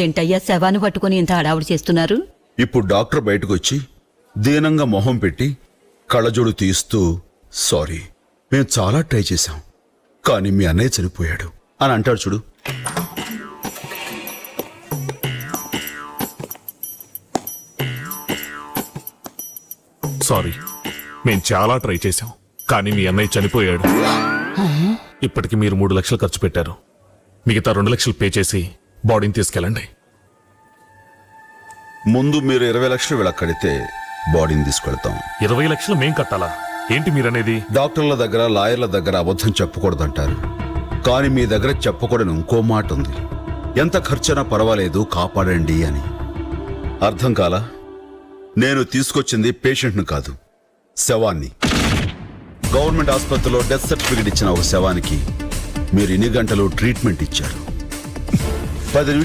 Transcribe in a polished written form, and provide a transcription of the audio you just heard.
ఏంటయ్యా శవాన్ని పట్టుకుని ఇంత హడావుడి చేస్తున్నారు? ఇప్పుడు డాక్టర్ బయటకు వచ్చి దీనంగా మొహం పెట్టి కళ్ళజోడు తీస్తూ సారీ మేము చాలా ట్రై చేశాం కానీ మీ అన్నయ్య చనిపోయాడు అని అంటాడు చూడు. సారీ, మేం చాలా ట్రై చేశాం కానీ మీ అన్నయ్య చనిపోయాడు. ఇప్పటికి మీరు 3 లక్షలు ఖర్చు పెట్టారు. మిగతా 2 లక్షలు పే చేసి బాడీని తీసుకెళ్ళండి. ముందు మీరు 20 లక్షలు వీళ్ళకి కడితే బాడీని తీసుకెళ్తాం. 20 లక్షలు మేం కట్టాలా? ఏంటి మీరనేది? డాక్టర్ల దగ్గర లాయర్ల దగ్గర అబద్ధం చెప్పకూడదంటారు కానీ మీ దగ్గర చెప్పకూడని ఇంకో మాట ఉంది. ఎంత ఖర్చైనా పర్వాలేదు కాపాడండి అని. అర్థం కాలా? నేను తీసుకొచ్చింది పేషెంట్ను కాదు, శవాన్ని. గవర్నమెంట్ ఆసుపత్రిలో డెత్ సర్టిఫికెట్ ఇచ్చిన ఒక శవానికి మీరు ఇన్ని గంటలు ట్రీట్మెంట్ ఇచ్చారు. 10 నిమిషాలు